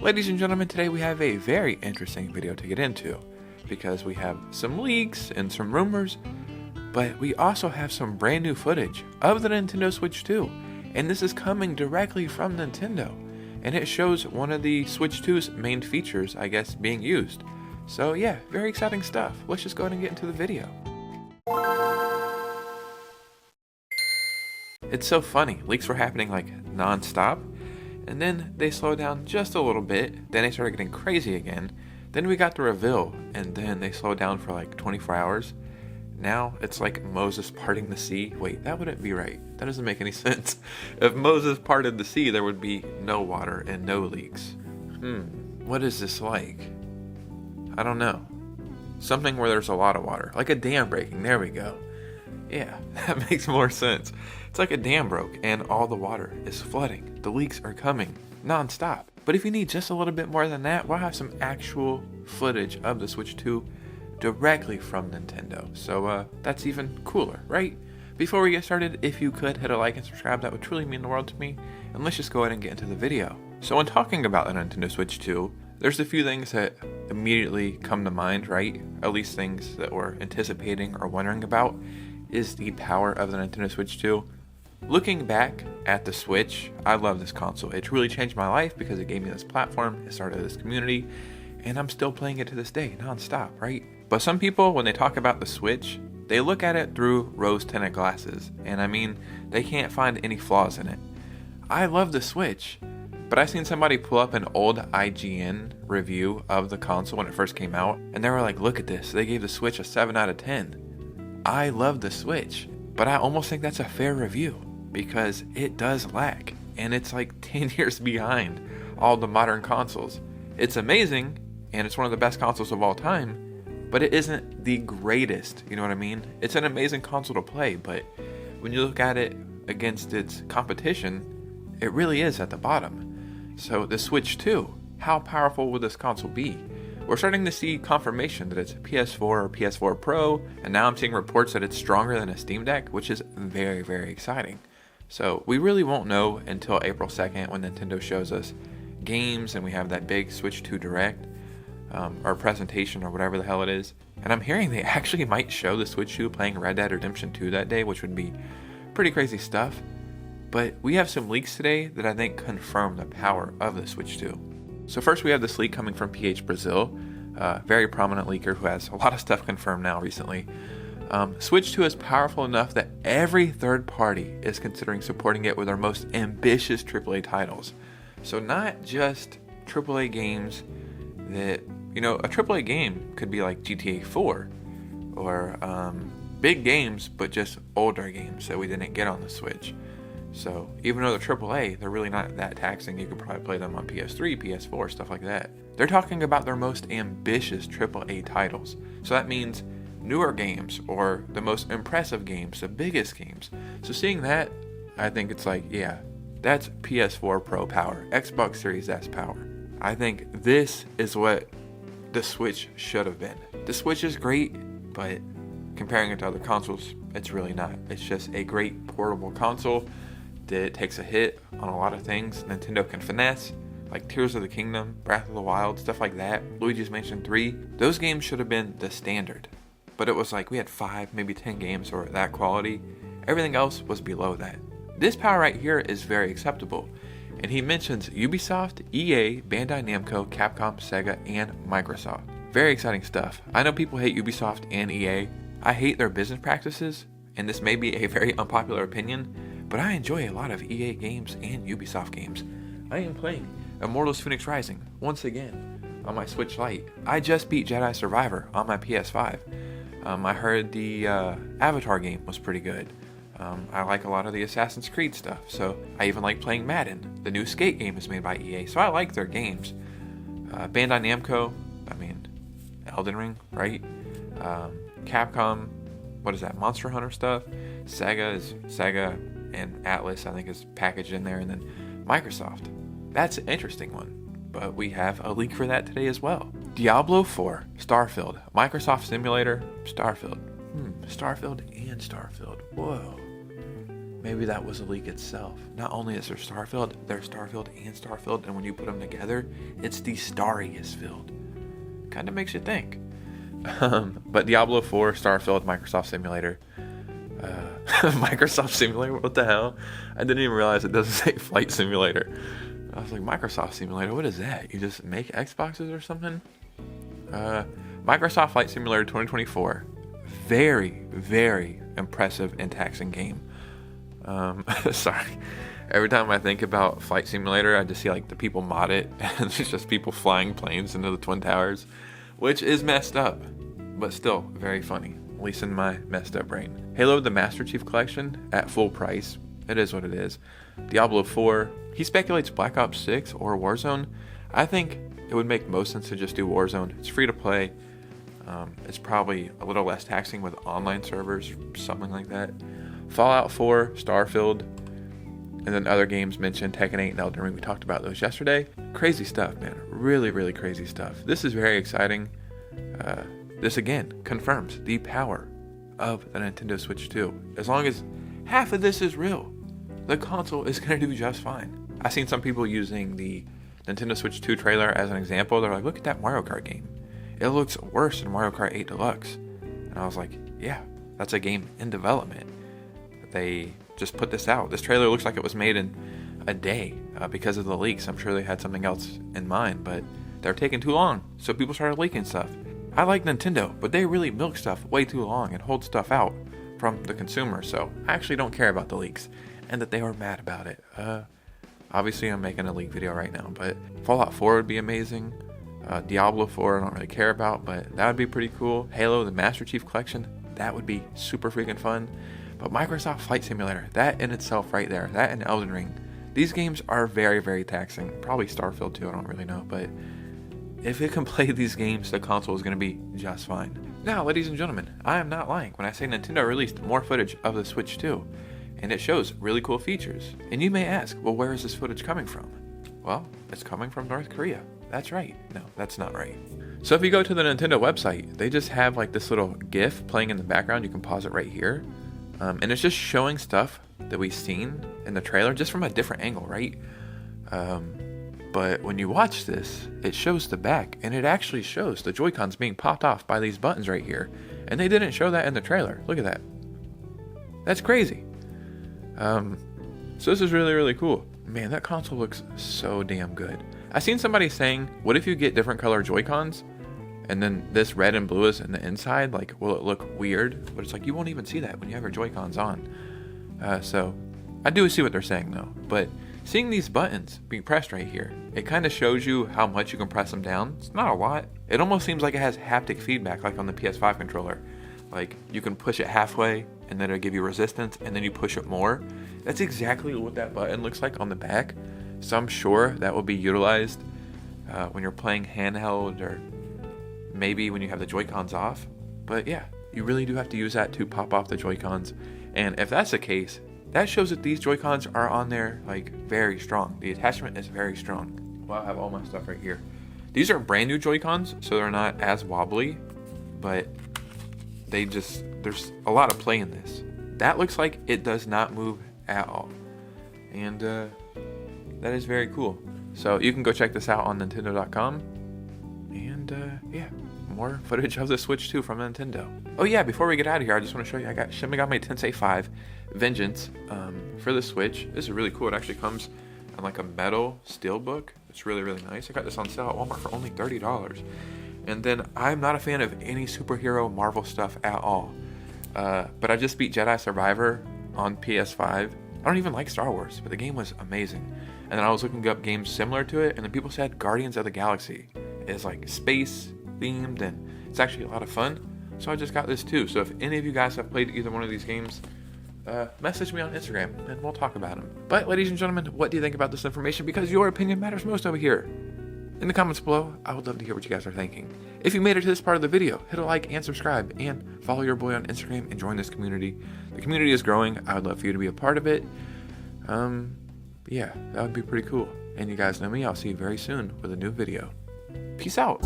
Ladies and gentlemen, today we have a very interesting video to get into because we have some leaks and some rumors, but we also have some brand new footage of the Nintendo Switch 2, and this is coming directly from Nintendo, and it shows one of the Switch 2's main features, I guess, being used. So yeah, very exciting stuff. Let's just go ahead and get into the video. It's so funny, leaks were happening like non-stop, and then they slowed down just a little bit, then they started getting crazy again, then we got the reveal, and then they slowed down for like 24 hours. Now it's like Moses parting the sea. Wait, that wouldn't be right. That doesn't make any sense. If Moses parted the sea, there would be no water and no leaks. What is this like? I don't know. Something where there's a lot of water, like a dam breaking, there we go. Yeah, that makes more sense. It's like a dam broke and all the water is flooding. The leaks are coming non-stop. But if you need just a little bit more than that, we'll have some actual footage of the Switch 2 directly from Nintendo. So that's even cooler, right? Before we get started, if you could hit a like and subscribe, that would truly mean the world to me. And let's just go ahead and get into the video. So when talking about the Nintendo Switch 2, there's a few things that immediately come to mind, right? At least things that we're anticipating or wondering about is the power of the Nintendo Switch 2. Looking back at the Switch, I love this console. It truly changed my life because it gave me this platform, it started this community, and I'm still playing it to this day, non-stop, right? But some people, when they talk about the Switch, they look at it through rose-tinted glasses, and I mean, they can't find any flaws in it. I love the Switch, but I seen somebody pull up an old IGN review of the console when it first came out, and they were like, look at this, they gave the Switch a 7 out of 10. I love the Switch, but I almost think that's a fair review because it does lag, and it's like 10 years behind all the modern consoles. It's amazing, and it's one of the best consoles of all time, but it isn't the greatest, you know what I mean? It's an amazing console to play, but when you look at it against its competition, it really is at the bottom. So the Switch 2, how powerful will this console be? We're starting to see confirmation that it's PS4 or PS4 Pro, and now I'm seeing reports that it's stronger than a Steam Deck, which is very, very exciting. So we really won't know until April 2nd when Nintendo shows us games and we have that big Switch 2 Direct, or presentation or whatever the hell it is. And I'm hearing they actually might show the Switch 2 playing Red Dead Redemption 2 that day, which would be pretty crazy stuff. But we have some leaks today that I think confirm the power of the Switch 2. So first we have this leak coming from PH Brazil, very prominent leaker who has a lot of stuff confirmed now recently. Switch 2 is powerful enough that every third party is considering supporting it with their most ambitious AAA titles. So not just AAA games that, you know, a AAA game could be like GTA 4 or big games, but just older games that we didn't get on the Switch. So even though they're AAA, they're really not that taxing. You could probably play them on PS3, PS4, stuff like that. They're talking about their most ambitious AAA titles. So that means newer games or the most impressive games, the biggest games. So seeing that, I think it's like, yeah, that's PS4 Pro power, Xbox Series S power. I think this is what the Switch should have been. The Switch is great, but comparing it to other consoles, it's really not. It's just a great portable console that takes a hit on a lot of things Nintendo can finesse, like Tears of the Kingdom, Breath of the Wild, stuff like that, Luigi's Mansion 3. Those games should have been the standard. But it was like we had 5, maybe 10 games that were that quality. Everything else was below that. This power right here is very acceptable. And he mentions Ubisoft, EA, Bandai Namco, Capcom, Sega, and Microsoft. Very exciting stuff. I know people hate Ubisoft and EA. I hate their business practices, and this may be a very unpopular opinion, but I enjoy a lot of EA games and Ubisoft games. I am playing Immortals Fenyx Rising once again on my Switch Lite. I just beat Jedi Survivor on my PS5. I heard the Avatar game was pretty good. I like a lot of the Assassin's Creed stuff, so I even like playing Madden. The new Skate game is made by EA, so I like their games. Bandai Namco, I mean, Elden Ring, right? Capcom, what is that, Monster Hunter stuff? Sega is Sega, and Atlas, I think, is packaged in there, and then Microsoft. That's an interesting one, but we have a leak for that today as well. Diablo 4, Starfield, Microsoft Simulator, Starfield. Starfield and Starfield, whoa. maybe that was a leak itself. Not only is there Starfield and Starfield, and when you put them together, it's the starriest field. Kind of makes you think. But Diablo 4, Starfield, Microsoft Simulator. Microsoft Simulator, what the hell? I didn't even realize it doesn't say Flight Simulator. I was like, Microsoft Simulator, what is that? You just make Xboxes or something? Microsoft Flight Simulator 2024. Very, very impressive and taxing game. Sorry. Every time I think about Flight Simulator, I just see like the people mod it, and it's just people flying planes into the Twin Towers, which is messed up, but still very funny, at least in my messed up brain. Halo the Master Chief Collection at full price. It is what it is. Diablo 4. He speculates Black Ops 6 or Warzone. I think it would make most sense to just do Warzone. It's free to play. It's probably a little less taxing with online servers, something like that. Fallout 4, Starfield, and then other games mentioned, Tekken 8 and Elden Ring. We talked about those yesterday. Crazy stuff, man. Really, really crazy stuff. This is very exciting. This again confirms the power of the Nintendo Switch 2. As long as half of this is real, the console is going to do just fine. I've seen some people using the Nintendo Switch 2 trailer as an example. They're like, look at that Mario Kart game. It looks worse than Mario Kart 8 Deluxe. And I was like, yeah, that's a game in development. They just put this out. This trailer looks like it was made in a day because of the leaks. I'm sure they had something else in mind, but they're taking too long, so people started leaking stuff. I like Nintendo, but they really milk stuff way too long and hold stuff out from the consumer, so I actually don't care about the leaks and that they were mad about it. Obviously, I'm making a leak video right now, but Fallout 4 would be amazing. Diablo 4 I don't really care about, but that would be pretty cool. Halo, the Master Chief Collection, that would be super freaking fun. But Microsoft Flight Simulator, that in itself right there, that and Elden Ring, these games are very, very taxing. Probably Starfield too, I don't really know, but if it can play these games, the console is going to be just fine. Now, ladies and gentlemen, I am not lying when I say Nintendo released more footage of the Switch 2, and it shows really cool features. And you may ask, well, where is this footage coming from? Well, it's coming from North Korea. That's right. No, that's not right. So if you go to the Nintendo website, they just have like this little GIF playing in the background. You can pause it right here. And it's just showing stuff that we've seen in the trailer just from a different angle, right? But when you watch this, it shows the back, and it actually shows the Joy-Cons being popped off by these buttons right here. And they didn't show that in the trailer. Look at that. That's crazy. So this is really, really cool. Man, that console looks so damn good. I've seen somebody saying, what if you get different color Joy-Cons? And then this red and blue is in the inside, like, will it look weird? But it's like, you won't even see that when you have your Joy-Cons on. So, I do see what they're saying though. But seeing these buttons being pressed right here, it kind of shows you how much you can press them down. It's not a lot. It almost seems like it has haptic feedback, like on the PS5 controller. Like, you can push it halfway, and then it'll give you resistance, and then you push it more. That's exactly what that button looks like on the back. So I'm sure that will be utilized when you're playing handheld, or maybe when you have the Joy-Cons off. But yeah, you really do have to use that to pop off the Joy-Cons. And if that's the case, that shows that these Joy-Cons are on there like very strong. The attachment is very strong. Well, I have all my stuff right here. These are brand new Joy-Cons, so they're not as wobbly, but there's a lot of play in this. That looks like it does not move at all. And that is very cool. So you can go check this out on Nintendo.com. And yeah, more footage of the Switch 2 from Nintendo. Oh yeah, before we get out of here, I just want to show you, I got Shin Megami Tensei 5 Vengeance for the Switch. This is really cool. It actually comes on like a metal steelbook. It's really, really nice. I got this on sale at Walmart for only $30. And then I'm not a fan of any superhero Marvel stuff at all. But I just beat Jedi Survivor on PS5. I don't even like Star Wars, but the game was amazing. And then I was looking up games similar to it, and then people said Guardians of the Galaxy is like space themed, and it's actually a lot of fun. So I just got this too. So if any of you guys have played either one of these games, message me on Instagram and we'll talk about them. But ladies and gentlemen, what do you think about this information? Because your opinion matters most over here. In the comments below, I would love to hear what you guys are thinking. If you made it to this part of the video, hit a like and subscribe, and follow your boy on Instagram and join this community. The community is growing. I would love for you to be a part of it. Yeah, that would be pretty cool. And you guys know me. I'll see you very soon with a new video. Peace out.